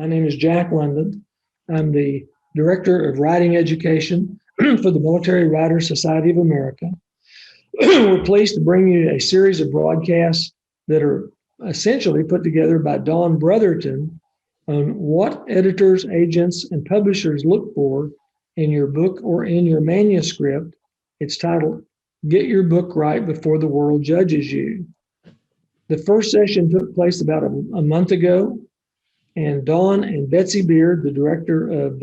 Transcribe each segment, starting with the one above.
My name is Jack London. I'm the Director of Writing Education for the Military Writers Society of America. We're pleased to bring you a series of broadcasts that are essentially put together by Dawn Brotherton on what editors, agents, and publishers look for in your book or in your manuscript. It's titled, Get Your Book Right Before the World Judges You. The first session took place about a month ago, and Dawn and Betsy Beard, the director of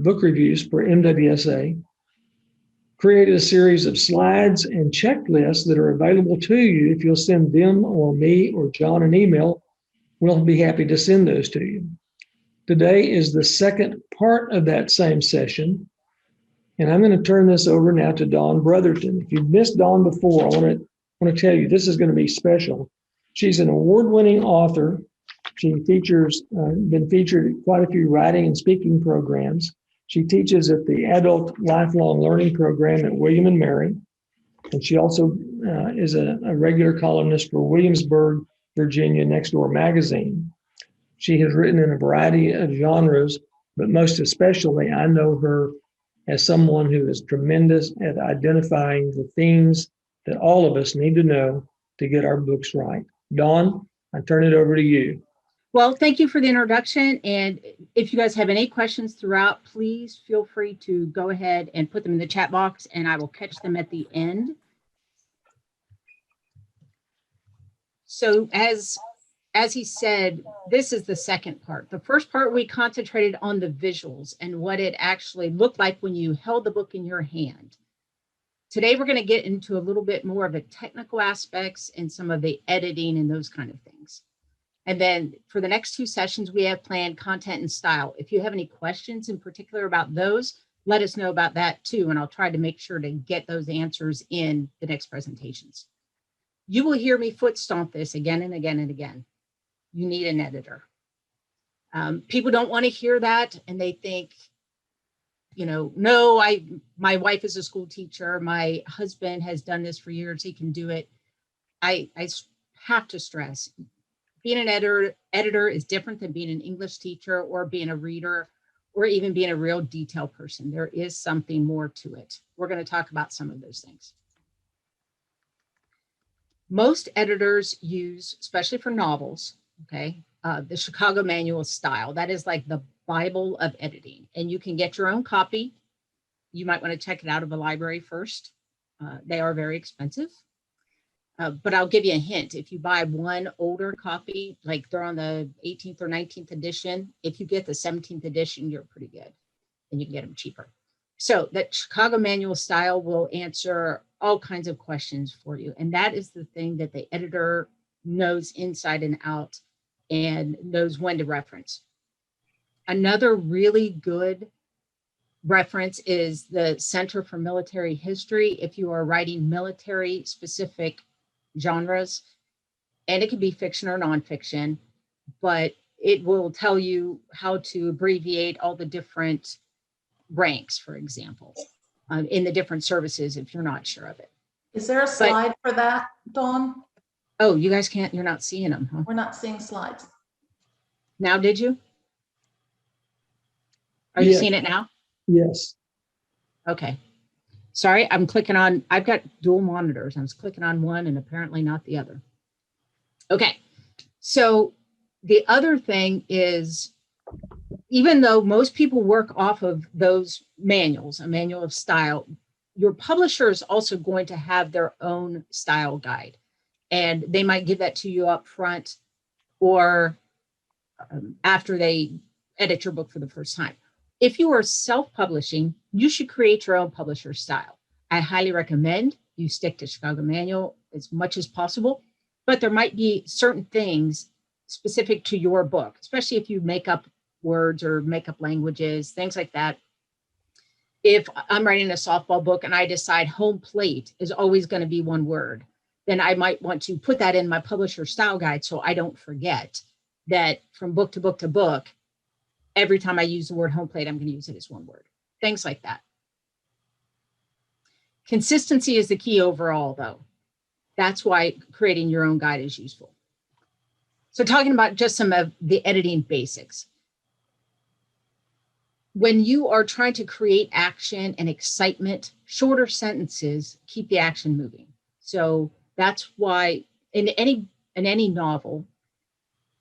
book reviews for MWSA, created a series of slides and checklists that are available to you. If you'll send them or me or John an email, we'll be happy to send those to you. Today is the second part of that same session, and I'm going to turn this over now to Dawn Brotherton. If you've missed Dawn before, I want to tell you this is going to be special. She's an award-winning author. She been featured at quite a few writing and speaking programs. She teaches at the Adult Lifelong Learning Program at William and Mary. And she also is a regular columnist for Williamsburg, Virginia, Next Door magazine. She has written in a variety of genres, but most especially, I know her as someone who is tremendous at identifying the themes that all of us need to know to get our books right. Dawn, I turn it over to you. Well, thank you for the introduction. And if you guys have any questions throughout, please feel free to go ahead and put them in the chat box, and I will catch them at the end. So as he said, this is the second part. The first part, we concentrated on the visuals and what it actually looked like when you held the book in your hand. Today, we're going to get into a little bit more of the technical aspects and some of the editing and those kind of things. And then for the next two sessions, we have planned content and style. If you have any questions in particular about those, let us know about that too. And I'll try to make sure to get those answers in the next presentations. You will hear me foot stomp this again and again and again. You need an editor. People don't want to hear that, and they think, you know, no, my wife is a school teacher. My husband has done this for years. He can do it. I have to stress, being an editor is different than being an English teacher or being a reader or even being a real detail person. There is something more to it. We're going to talk about some of those things. Most editors use, especially for novels, the Chicago Manual style. That is like the Bible of editing. And you can get your own copy. You might want to check it out of a library first. They are very expensive. But I'll give you a hint. If you buy one older copy, like they're on the 18th or 19th edition, if you get the 17th edition, you're pretty good and you can get them cheaper. So that Chicago Manual style will answer all kinds of questions for you. And that is the thing that the editor knows inside and out and knows when to reference. Another really good reference is the Center for Military History. If you are writing military specific genres, and it can be fiction or nonfiction, but it will tell you how to abbreviate all the different ranks, for example, in the different services if you're not sure of it. Is there a slide for that, Dawn? Oh, you guys can't, you're not seeing them, huh? We're not seeing slides. Now, did you? Are you seeing it now? Yes. Okay. Sorry, I'm clicking on, I've got dual monitors. I was clicking on one and apparently not the other. Okay, so the other thing is, even though most people work off of those manuals, a manual of style, your publisher is also going to have their own style guide. And they might give that to you up front or after they edit your book for the first time. If you are self-publishing, you should create your own publisher style. I highly recommend you stick to Chicago Manual as much as possible, but there might be certain things specific to your book, especially if you make up words or make up languages, things like that. If I'm writing a softball book and I decide home plate is always going to be one word, then I might want to put that in my publisher style guide so I don't forget that from book to book to book, every time I use the word home plate, I'm going to use it as one word. Things like that. Consistency is the key overall, though. That's why creating your own guide is useful. So talking about just some of the editing basics. When you are trying to create action and excitement, shorter sentences keep the action moving. So that's why in any novel,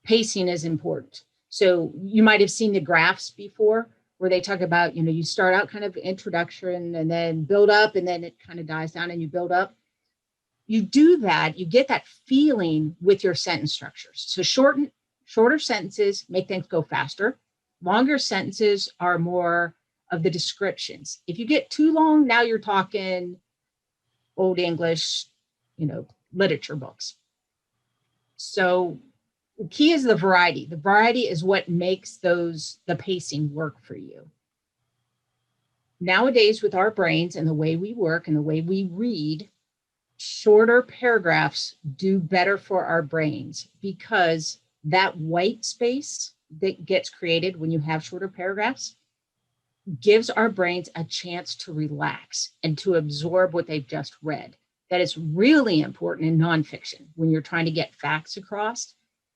pacing is important. So you might have seen the graphs before where they talk about, you start out kind of introduction and then build up and then it kind of dies down and you build up. You do that, you get that feeling with your sentence structures. So shorter sentences make things go faster. Longer sentences are more of the descriptions. If you get too long, now you're talking Old English, literature books. So the key is the variety. The variety is what makes the pacing work for you. Nowadays, with our brains and the way we work and the way we read, shorter paragraphs do better for our brains because that white space that gets created when you have shorter paragraphs gives our brains a chance to relax and to absorb what they've just read. That is really important in nonfiction when you're trying to get facts across.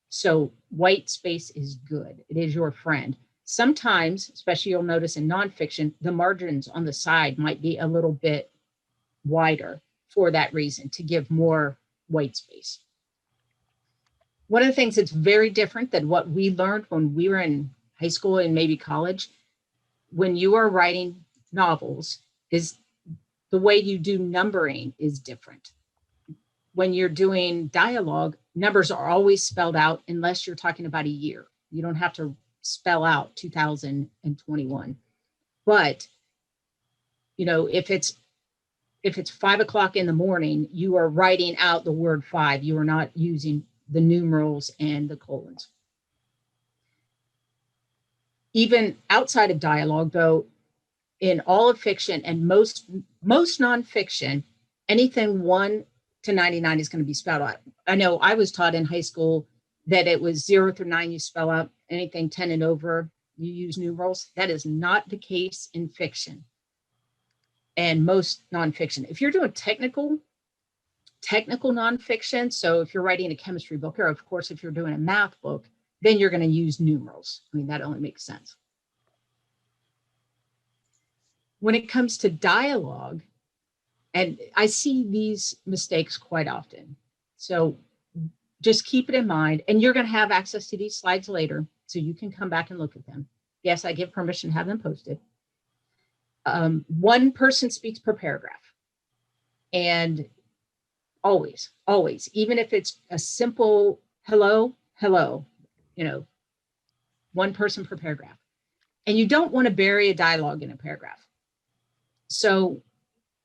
So white space is good. It is your friend. Sometimes, especially you'll notice in nonfiction, the margins on the side might be a little bit wider for that reason, to give more white space. One of the things that's very different than what we learned when we were in high school and maybe college, when you are writing novels, is the way you do numbering is different. When you're doing dialogue, numbers are always spelled out unless you're talking about a year. You don't have to spell out 2021. But, if it's 5 o'clock in the morning, you are writing out the word 5. You are not using the numerals and the colons. Even outside of dialogue, though, in all of fiction and most nonfiction, anything 1 to 99 is going to be spelled out. I know I was taught in high school that it was 0 through 9, you spell out. Anything 10 and over, you use numerals. That is not the case in fiction and most nonfiction. If you're doing technical nonfiction, so if you're writing a chemistry book, or of course, if you're doing a math book, then you're going to use numerals. I mean, that only makes sense. When it comes to dialogue, and I see these mistakes quite often. So just keep it in mind, and you're going to have access to these slides later, so you can come back and look at them. Yes, I give permission to have them posted. One person speaks per paragraph. And always, even if it's a simple hello, one person per paragraph. And you don't want to bury a dialogue in a paragraph. So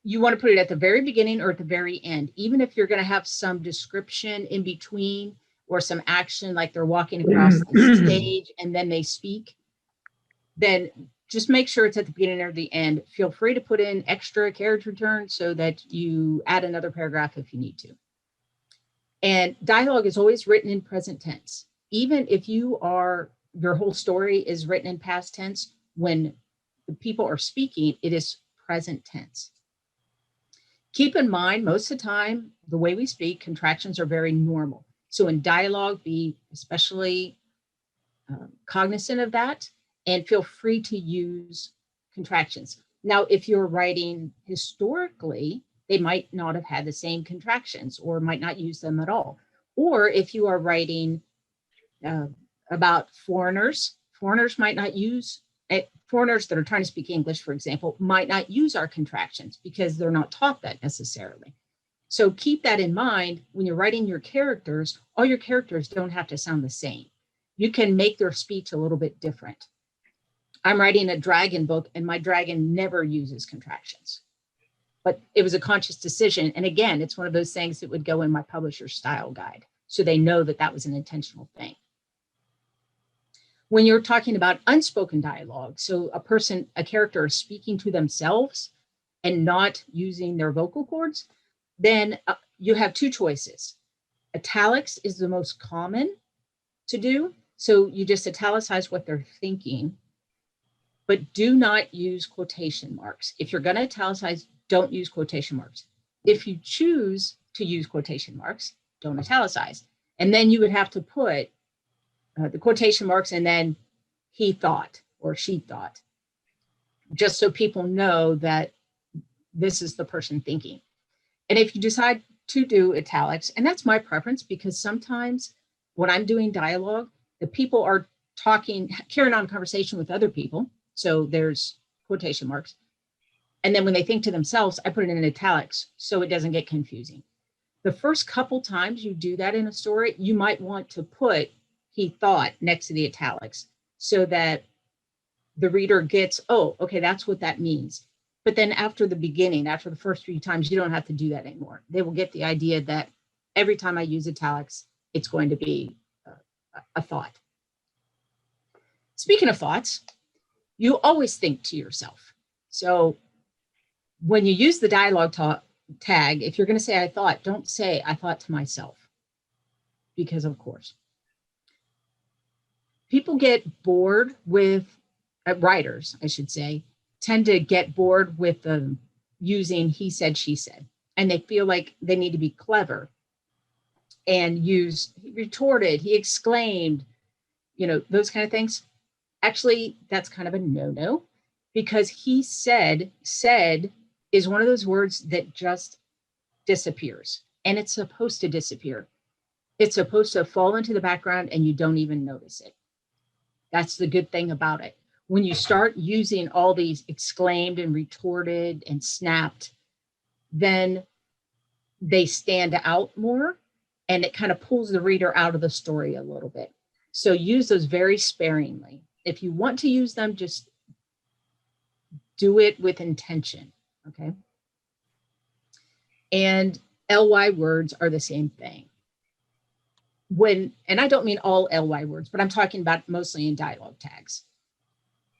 you want to put it at the very beginning or at the very end, even if you're going to have some description in between or some action, like they're walking across the stage and then they speak, then just make sure it's at the beginning or the end. Feel free to put in extra carriage return so that you add another paragraph if you need to. And dialogue is always written in present tense. Even if your whole story is written in past tense, when the people are speaking, it is present tense. Keep in mind, most of the time, the way we speak, contractions are very normal. So in dialogue, be especially cognizant of that and feel free to use contractions. Now, if you're writing historically, they might not have had the same contractions or might not use them at all. Or if you are writing about foreigners might not use, foreigners that are trying to speak English, for example, might not use our contractions because they're not taught that necessarily. So keep that in mind when you're writing your characters. All your characters don't have to sound the same. You can make their speech a little bit different. I'm writing a dragon book and my dragon never uses contractions. But it was a conscious decision. And again, it's one of those things that would go in my publisher's style guide. So they know that that was an intentional thing. When you're talking about unspoken dialogue, so a character is speaking to themselves and not using their vocal cords, then you have two choices. Italics is the most common to do. So you just italicize what they're thinking, but do not use quotation marks. If you're going to italicize, don't use quotation marks. If you choose to use quotation marks, don't italicize. And then you would have to put the quotation marks, and then he thought or she thought, just so people know that this is the person thinking. And if you decide to do italics, and that's my preference, because sometimes when I'm doing dialogue, the people are talking, carrying on a conversation with other people. So there's quotation marks. And then when they think to themselves, I put it in italics so it doesn't get confusing. The first couple times you do that in a story, you might want to put he thought next to the italics so that the reader gets, oh, okay, that's what that means. But then after the beginning, after the first few times, you don't have to do that anymore. They will get the idea that every time I use italics, it's going to be a thought. Speaking of thoughts, you always think to yourself. So when you use the dialogue tag, if you're going to say I thought, don't say I thought to myself, because of course. People get bored with, writers, I should say, tend to get bored with using he said, she said, and they feel like they need to be clever and use he retorted, he exclaimed, those kind of things. Actually, that's kind of a no-no, because he said is one of those words that just disappears, and it's supposed to disappear. It's supposed to fall into the background and you don't even notice it. That's the good thing about it. When you start using all these exclaimed and retorted and snapped, then they stand out more, and it kind of pulls the reader out of the story a little bit. So use those very sparingly. If you want to use them, just do it with intention, okay? And ly words are the same thing. And I don't mean all ly words, but I'm talking about mostly in dialogue tags.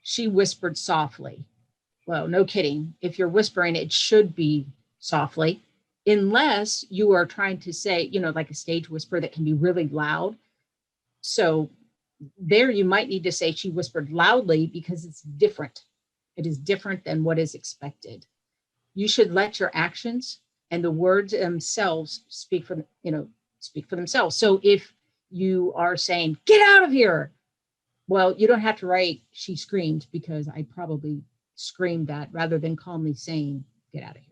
She whispered softly. Well, no kidding. If you're whispering, it should be softly, unless you are trying to say, like a stage whisper that can be really loud. So there you might need to say she whispered loudly, because it's different. It is different than what is expected. You should let your actions and the words themselves speak for themselves. So if you are saying, get out of here, well, you don't have to write she screamed, because I probably screamed that, rather than calmly saying, get out of here.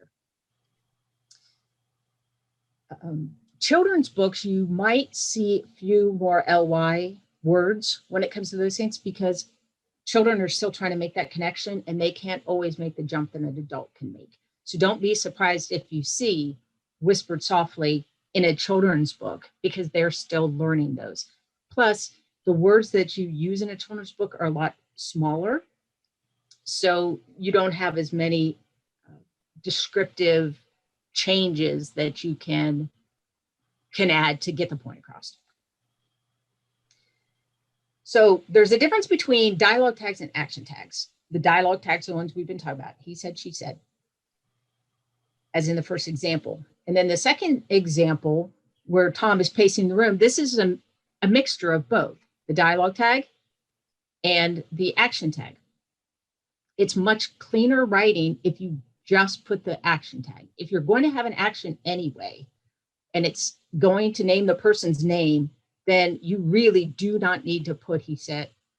Children's books, you might see a few more ly words when it comes to those things, because children are still trying to make that connection, and they can't always make the jump that an adult can make. So don't be surprised if you see whispered softly in a children's book, because they're still learning those. Plus, the words that you use in a children's book are a lot smaller, so you don't have as many descriptive changes that you can add to get the point across. So there's a difference between dialogue tags and action tags. The dialogue tags are the ones we've been talking about. He said, she said, as in the first example. And then the second example, where Tom is pacing the room, this is a mixture of both the dialogue tag and the action tag. It's much cleaner writing if you just put the action tag. If you're going to have an action anyway, and it's going to name the person's name, then you really do not need to put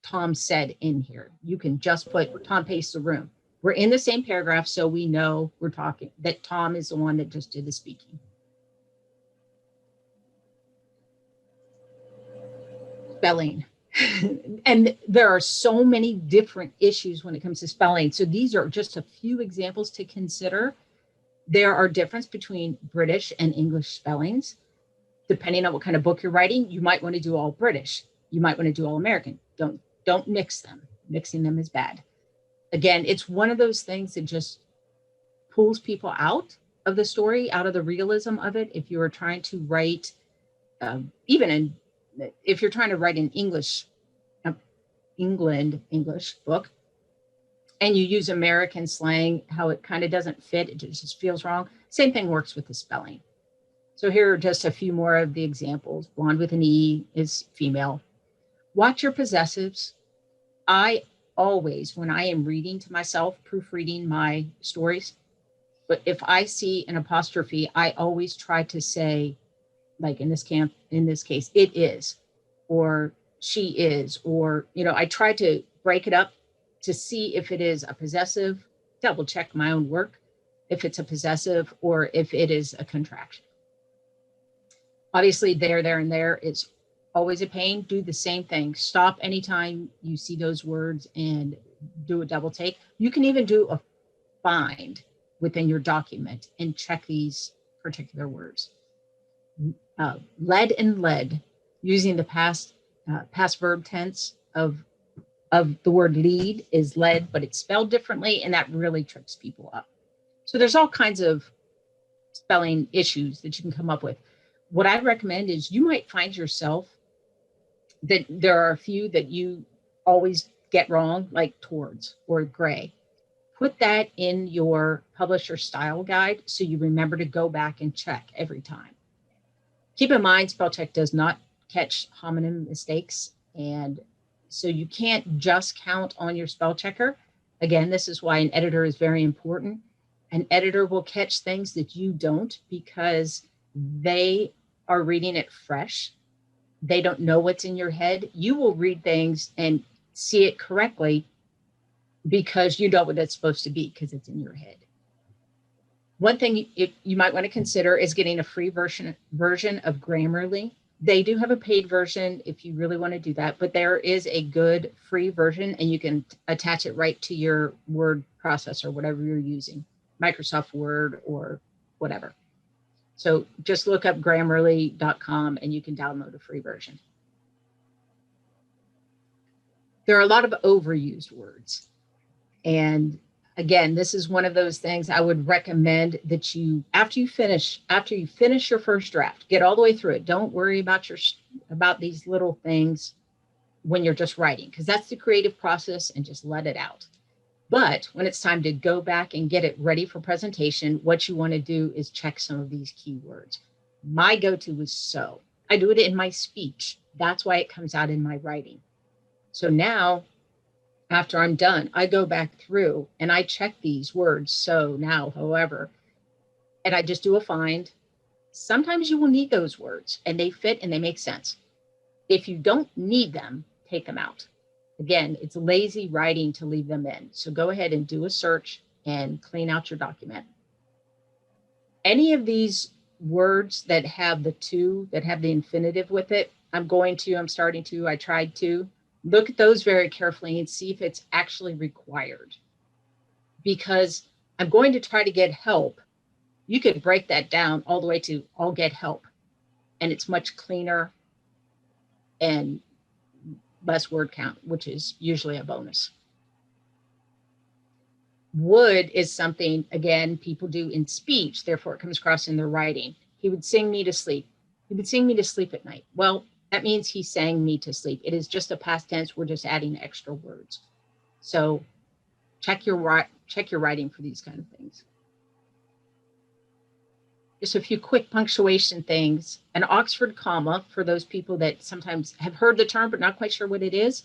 Tom said in here. You can just put Tom paced the room. We're in the same paragraph, so we know we're talking, that Tom is the one that just did the speaking. Spelling. And there are so many different issues when it comes to spelling. So these are just a few examples to consider. There are differences between British and English spellings. Depending on what kind of book you're writing, you might want to do all British. You might want to do all American. Don't mix them. Mixing them is bad. Again, it's one of those things that just pulls people out of the story, out of the realism of it. If you are trying to write, if you're trying to write an English book, and you use American slang, how it kind of doesn't fit, it just feels wrong. Same thing works with the spelling. So here are just a few more of the examples. Blonde with an E is female. Watch your possessives. I always, when I am reading to myself, proofreading my stories, but if I see an apostrophe, I always try to say, like in this case, it is, or she is, or, I try to break it up to see if it is a possessive, double check my own work, if it's a possessive or if it is a contraction. Obviously, there, and there is always a pain. Do the same thing. Stop anytime you see those words and do a double take. You can even do a find within your document and check these particular words. Led and led, using the past verb tense of the word lead is led, but it's spelled differently, and that really tricks people up. So there's all kinds of spelling issues that you can come up with. What I recommend is you might find yourself that there are a few that you always get wrong, like towards or gray. Put that in your publisher style guide so you remember to go back and check every time. Keep in mind, spell check does not catch homonym mistakes, and so you can't just count on your spell checker. Again, this is why an editor is very important. An editor will catch things that you don't because they are reading it fresh. They don't know what's in your head. You will read things and see it correctly because you know what it's supposed to be because it's in your head. One thing you might want to consider is getting a free version of Grammarly. They do have a paid version if you really want to do that, but there is a good free version and you can attach it right to your word processor, whatever you're using, Microsoft Word or whatever. So just look up grammarly.com and you can download a free version. There are a lot of overused words. And again, this is one of those things I would recommend that you, after you finish your first draft, get all the way through it. Don't worry about these little things when you're just writing, because that's the creative process, and just let it out. But when it's time to go back and get it ready for presentation, what you want to do is check some of these keywords. My go-to is so. I do it in my speech. That's why it comes out in my writing. So now, after I'm done, I go back through and I check these words. So now, however, and I just do a find. Sometimes you will need those words and they fit and they make sense. If you don't need them, take them out. Again, it's lazy writing to leave them in. So go ahead and do a search and clean out your document. Any of these words that have the to, that have the infinitive with it, I tried to. Look at those very carefully and see if it's actually required. Because I'm going to try to get help. You could break that down all the way to I'll get help. And it's much cleaner and less word count, which is usually a bonus. Would is something, again, people do in speech, therefore it comes across in their writing. He would sing me to sleep. He would sing me to sleep at night. Well, that means he sang me to sleep. It is just a past tense. We're just adding extra words. So check your writing for these kind of things. Just a few quick punctuation things. An Oxford comma, for those people that sometimes have heard the term but not quite sure what it is.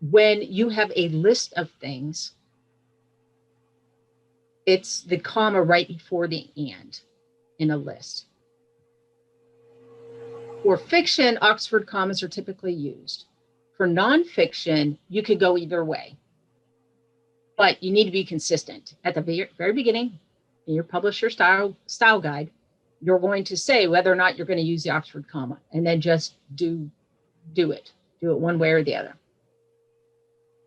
When you have a list of things, it's the comma right before the and in a list. For fiction, Oxford commas are typically used. For nonfiction, you could go either way, but you need to be consistent. At the very beginning, in your publisher style guide, you're going to say whether or not you're going to use the Oxford comma, and then just do it one way or the other.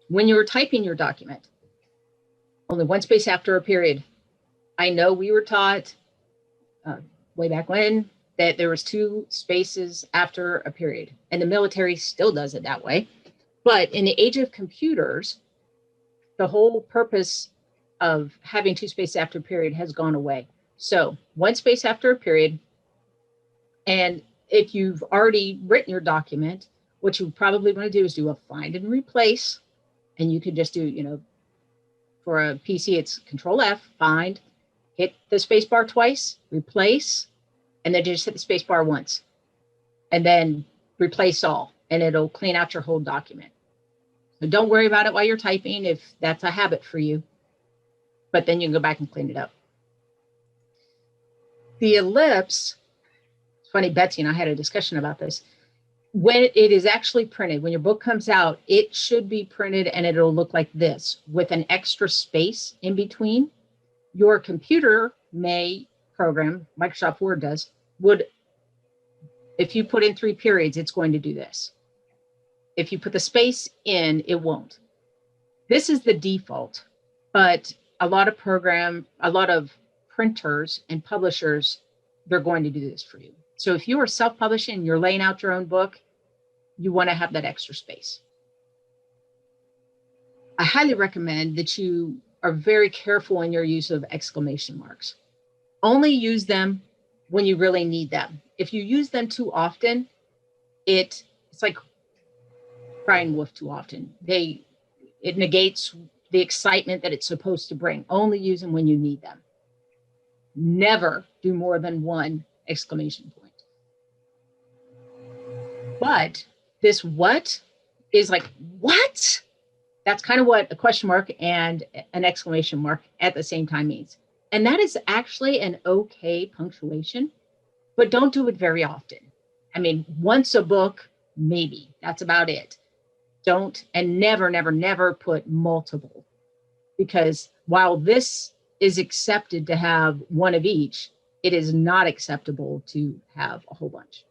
When you're typing your document, only one space after a period. I know we were taught way back when that there was 2 spaces after a period, and the military still does it that way. But in the age of computers, the whole purpose of having 2 spaces after a period has gone away. So 1 space after a period. And if you've already written your document, what you probably want to do is do a find and replace. And you could just do, for a PC, it's Control F, find, hit the space bar twice, replace, and then just hit the space bar once. And then replace all, and it'll clean out your whole document. So don't worry about it while you're typing if that's a habit for you. But then you can go back and clean it up. The ellipse, it's funny, Betsy and I had a discussion about this. when it is actually printed, when your book comes out, it should be printed and it'll look like this with an extra space in between. Your computer may program, Microsoft Word does, if you put in 3 periods, it's going to do this. If you put the space in, it won't. This is the default, but a lot of printers and publishers, they're going to do this for you. So if you are self-publishing, you're laying out your own book, you want to have that extra space. I highly recommend that you are very careful in your use of exclamation marks. Only use them when you really need them. If you use them too often, it's like crying wolf too often. It negates the excitement that it's supposed to bring. Only use them when you need them. Never do more than 1 exclamation point. But this what is like, what? That's kind of what a question mark and an exclamation mark at the same time means. And that is actually an okay punctuation, but don't do it very often. I mean, once a book, maybe. That's about it. Don't, and never, never, never put multiple. Because while this is accepted to have 1 of each, it is not acceptable to have a whole bunch.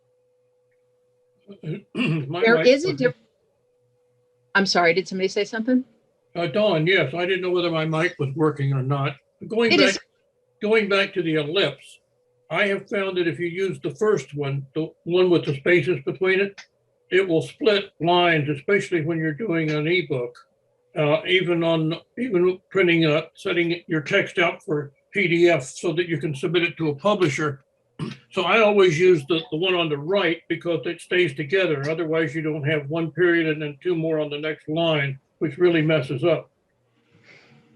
There is a difference. I'm sorry, did somebody say something? Dawn, yes, I didn't know whether my mic was working or not. Going back to the ellipse, I have found that if you use the first one, the one with the spaces between it, it will split lines, especially when you're doing an ebook. Even printing, setting your text out for PDF so that you can submit it to a publisher. So I always use the one on the right because it stays together. Otherwise, you don't have 1 period and then 2 more on the next line, which really messes up.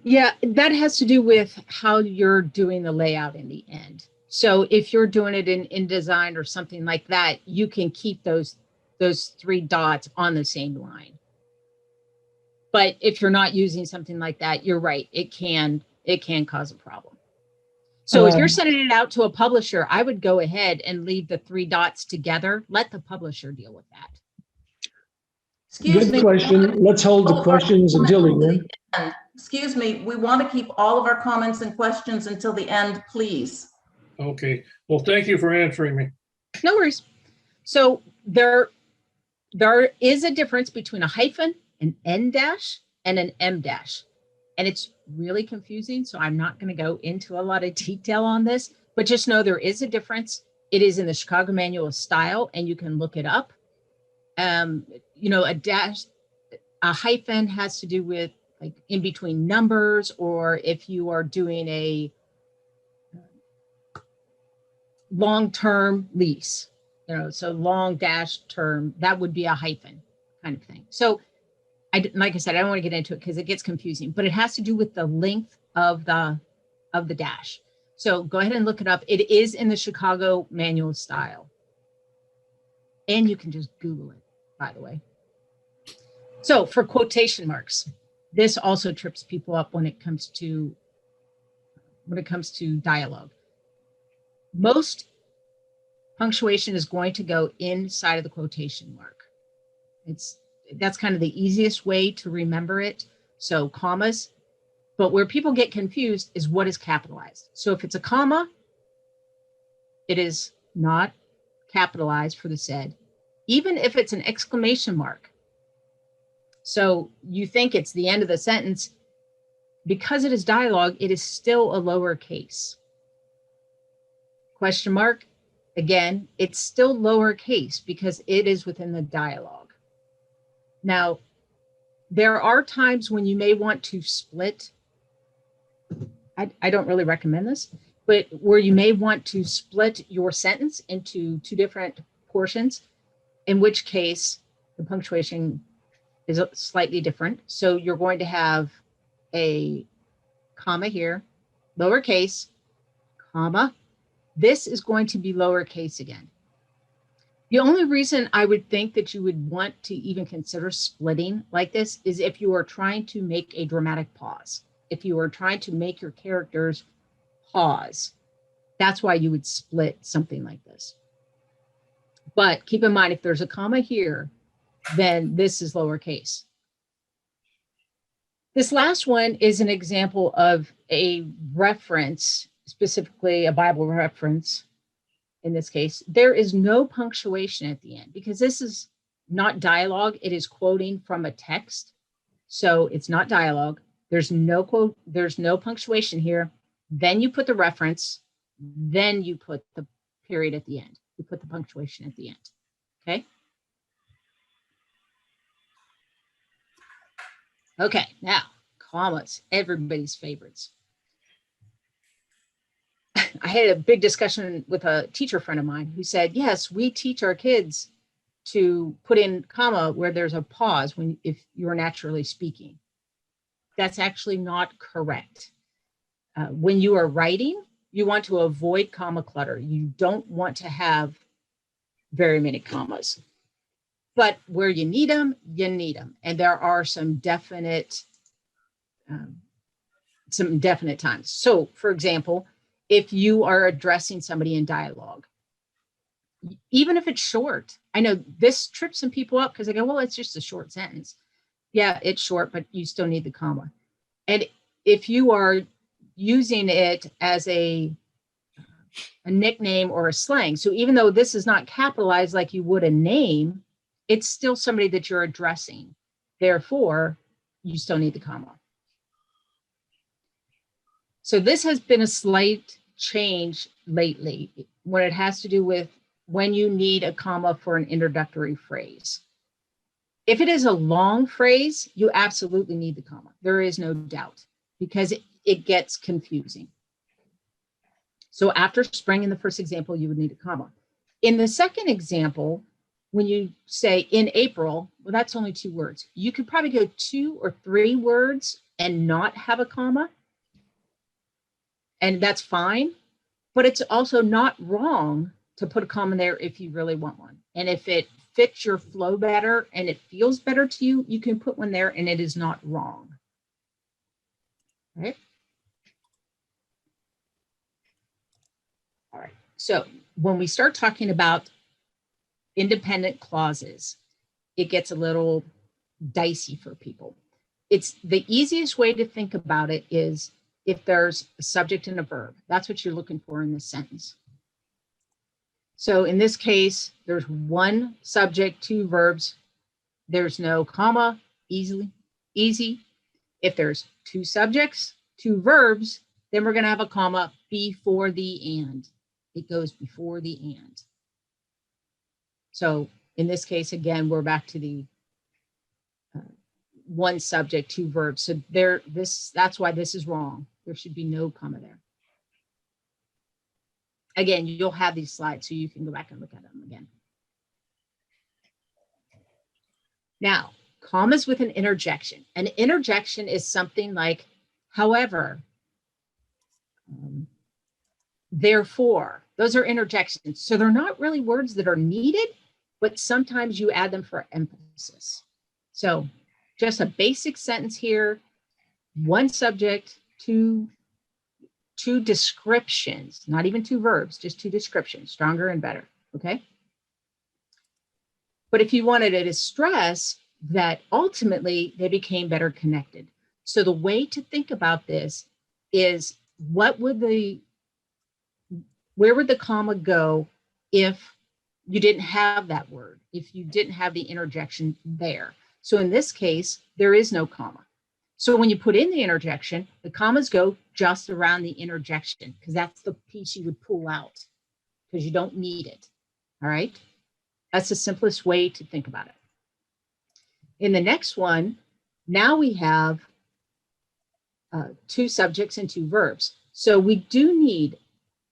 Yeah, that has to do with how you're doing the layout in the end. So if you're doing it in InDesign or something like that, you can keep those 3 dots on the same line. But if you're not using something like that, you're right. It can cause a problem. So if you're sending it out to a publisher, I would go ahead and leave the 3 dots together. Let the publisher deal with that. Excuse me. Question. Let's hold the questions until the end. Excuse me, we want to keep all of our comments and questions until the end, please. Okay. Well, thank you for answering me. No worries. So there is a difference between a hyphen, an N dash, and an M dash. And it's really confusing. So I'm not going to go into a lot of detail on this, but just know there is a difference. It is in the Chicago Manual of Style, and you can look it up. A dash, a hyphen has to do with like in between numbers, or if you are doing a long-term lease, so long dash term, that would be a hyphen kind of thing. So like I said, I don't want to get into it because it gets confusing, but it has to do with the length of the dash. So go ahead and look it up. It is in the Chicago Manual of Style. And you can just Google it, by the way. So for quotation marks, this also trips people up when it comes to dialogue. Most punctuation is going to go inside of the quotation mark. That's kind of the easiest way to remember it. So commas, but where people get confused is what is capitalized. So if it's a comma, it is not capitalized for the said, even if it's an exclamation mark. So you think it's the end of the sentence, because it is dialogue, it is still a lowercase. Question mark, again, it's still lowercase because it is within the dialogue. Now, there are times when you may want to split. I don't really recommend this, but where you may want to split your sentence into 2 different portions, in which case the punctuation is slightly different. So you're going to have a comma here, lowercase, comma. This is going to be lowercase again. The only reason I would think that you would want to even consider splitting like this is if you are trying to make a dramatic pause. If you are trying to make your characters pause, that's why you would split something like this. But keep in mind, if there's a comma here, then this is lowercase. This last one is an example of a reference, specifically a Bible reference. In this case, there is no punctuation at the end because this is not dialogue. It is quoting from a text. So it's not dialogue. There's no quote, there's no punctuation here. Then you put the reference, then you put the period at the end. You put the punctuation at the end. Okay. Okay, now commas, everybody's favorites. I had a big discussion with a teacher friend of mine who said, yes, we teach our kids to put in comma where there's a pause if you're naturally speaking. That's actually not correct. When you are writing, you want to avoid comma clutter. You don't want to have very many commas. But where you need them, you need them. And there are some definite times. So, for example, if you are addressing somebody in dialogue, even if it's short, I know this trips some people up because they go, well, it's just a short sentence. Yeah, it's short, but you still need the comma. And if you are using it as a nickname or a slang, so even though this is not capitalized like you would a name, it's still somebody that you're addressing. Therefore, you still need the comma. So this has been a slight change lately when it has to do with when you need a comma for an introductory phrase. If it is a long phrase, you absolutely need the comma. There is no doubt because it gets confusing. So after spring in the first example, you would need a comma. In the second example, when you say in April, well, that's only 2 words. You could probably go 2 or 3 words and not have a comma. And that's fine. But it's also not wrong to put a comma there if you really want one. And if it fits your flow better and it feels better to you, you can put one there and it is not wrong. Right? All right. So when we start talking about independent clauses, it gets a little dicey for people. It's the easiest way to think about it is if there's a subject and a verb. That's what you're looking for in this sentence. So in this case, there's 1 subject, 2 verbs. There's no comma, easy. If there's 2 subjects, 2 verbs, then we're going to have a comma before the and. It goes before the and. So in this case, again, we're back to the 1 subject, 2 verbs. So that's why this is wrong. There should be no comma there. Again, you'll have these slides so you can go back and look at them again. Now, commas with an interjection. An interjection is something like, however, therefore. Those are interjections. So they're not really words that are needed, but sometimes you add them for emphasis. So just a basic sentence here, 1 subject, 2 descriptions, not even 2 verbs, just 2 descriptions, stronger and better, okay? But if you wanted to stress that ultimately they became better connected. So the way to think about this is where would the comma go if you didn't have that word, if you didn't have the interjection there? So in this case, there is no comma. So when you put in the interjection, the commas go just around the interjection because that's the piece you would pull out because you don't need it. All right. That's the simplest way to think about it. In the next one, now we have 2 subjects and 2 verbs. So we do need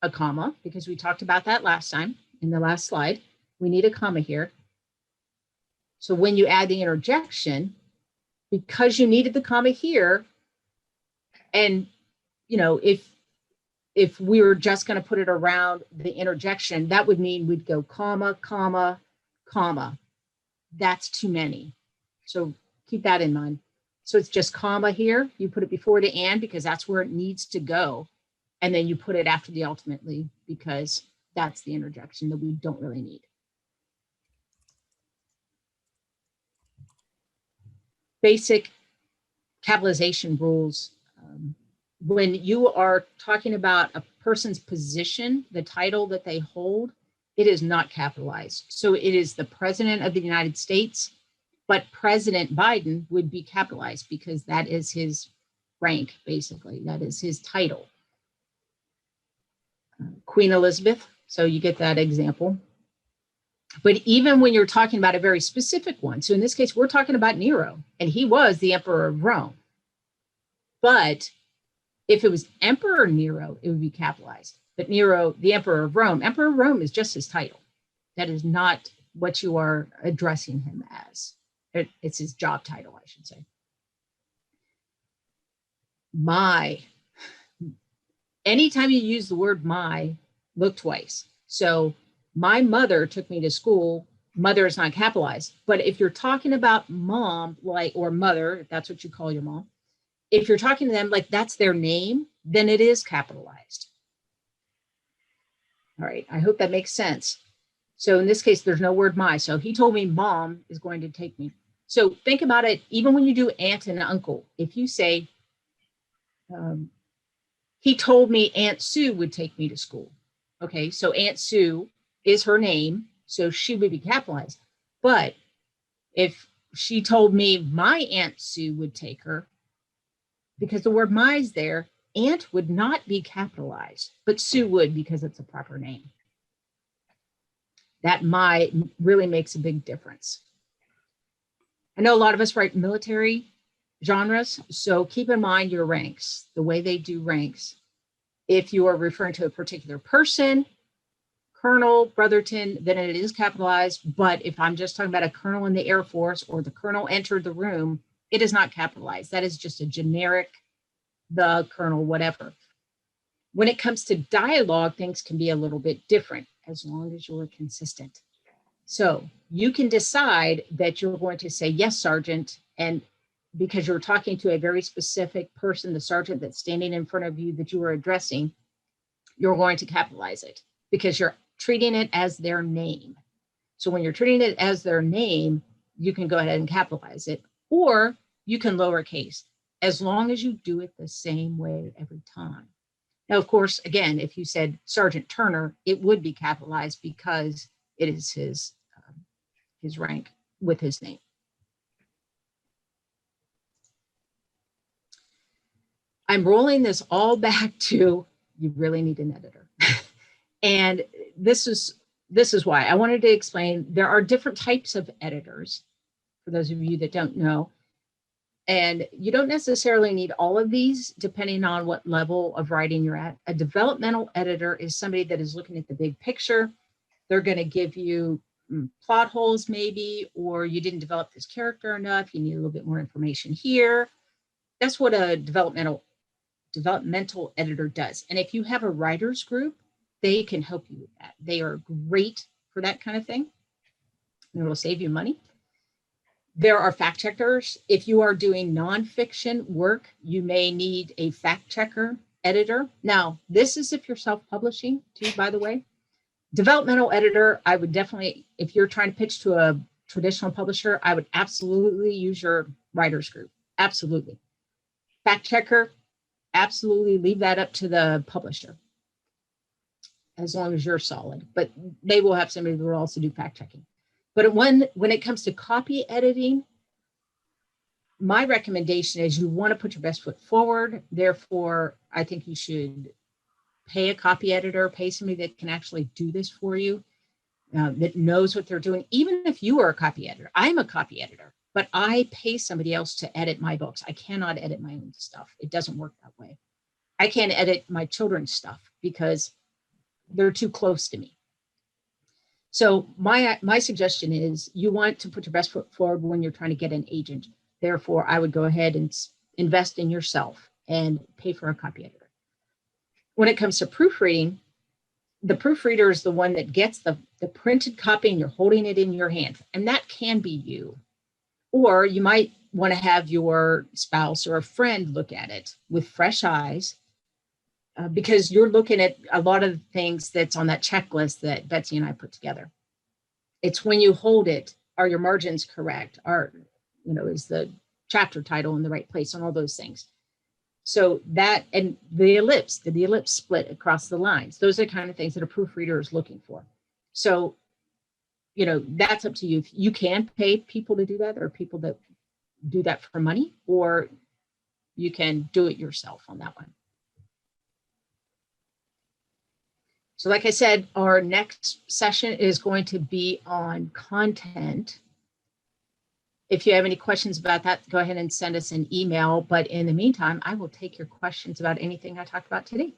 a comma because we talked about that last time in the last slide. We need a comma here. So when you add the interjection, because you needed the comma here, and if we were just going to put it around the interjection, that would mean we'd go comma, comma, comma. That's too many. So keep that in mind. So it's just comma here. You put it before the and because that's where it needs to go. And then you put it after the ultimately because that's the interjection that we don't really need. basic capitalization rules. When you are talking about a person's position, the title that they hold, it is not capitalized. So it is the President of the United States, but President Biden would be capitalized because that is his rank, basically. That is his title. Queen Elizabeth, so you get that example. But even when you're talking about a very specific one, so in this case, we're talking about Nero, and he was the emperor of Rome. But if it was Emperor Nero, it would be capitalized. But Nero, the emperor of Rome is just his title. That is not what you are addressing him as. It's his job title, I should say. My. Anytime you use the word my, look twice. So my mother took me to school. Mother is not capitalized. But if you're talking about mom, like, or mother, if that's what you call your mom, if you're talking to them like that's their name, then it is capitalized. All right, I hope that makes sense. So in this case, there's no word my. So he told me mom is going to take me. So think about it, even when you do aunt and uncle, if you say, he told me Aunt Sue would take me to school. Okay, so Aunt Sue is her name, so she would be capitalized. But if she told me my Aunt Sue would take her, because the word my's there, Aunt would not be capitalized, but Sue would because it's a proper name. That my really makes a big difference. I know a lot of us write military genres, so keep in mind your ranks, the way they do ranks. If you are referring to a particular person, Colonel Brotherton, then it is capitalized. But if I'm just talking about a colonel in the Air Force or the colonel entered the room, it is not capitalized. That is just a generic, the colonel, whatever. When it comes to dialogue, things can be a little bit different as long as you're consistent. So you can decide that you're going to say, yes, Sergeant, and because you're talking to a very specific person, the sergeant that's standing in front of you that you are addressing, you're going to capitalize it because you're treating it as their name. So when you're treating it as their name, you can go ahead and capitalize it, or you can lowercase, as long as you do it the same way every time. Now, of course, again, if you said Sergeant Turner, it would be capitalized because it is his rank with his name. I'm rolling this all back to you really need an editor. And this is why I wanted to explain there are different types of editors, for those of you that don't know. And you don't necessarily need all of these depending on what level of writing you're at. A developmental editor is somebody that is looking at the big picture. They're going to give you plot holes maybe, or you didn't develop this character enough. You need a little bit more information here. That's what a developmental editor does. And if you have a writers group, they can help you with that. They are great for that kind of thing. And it will save you money. There are fact checkers. If you are doing nonfiction work, you may need a fact checker editor. Now, this is if you're self-publishing too, by the way. Developmental editor, I would definitely, if you're trying to pitch to a traditional publisher, I would absolutely use your writers group. Absolutely. Fact checker, absolutely leave that up to the publisher as long as you're solid, but they will have somebody that will also do fact checking. But when it comes to copy editing, my recommendation is you want to put your best foot forward. Therefore, I think you should pay a copy editor, pay somebody that can actually do this for you, that knows what they're doing. Even if you are a copy editor, I'm a copy editor, but I pay somebody else to edit my books. I cannot edit my own stuff. It doesn't work that way. I can't edit my children's stuff because they're too close to me. So my suggestion is you want to put your best foot forward when you're trying to get an agent. Therefore, I would go ahead and invest in yourself and pay for a copy editor. When it comes to proofreading, the proofreader is the one that gets the printed copy and you're holding it in your hand. And that can be you. Or you might want to have your spouse or a friend look at it with fresh eyes. Because you're looking at a lot of things that's on that checklist that Betsy and I put together. It's when you hold it, are your margins correct? Is the chapter title in the right place and all those things. So that, and the ellipse, did the ellipse split across the lines? Those are the kind of things that a proofreader is looking for. So, you know, that's up to you. You can pay people to do that. There are people that do that for money, or you can do it yourself on that one. So like I said, our next session is going to be on content. If you have any questions about that, go ahead and send us an email. But in the meantime, I will take your questions about anything I talked about today.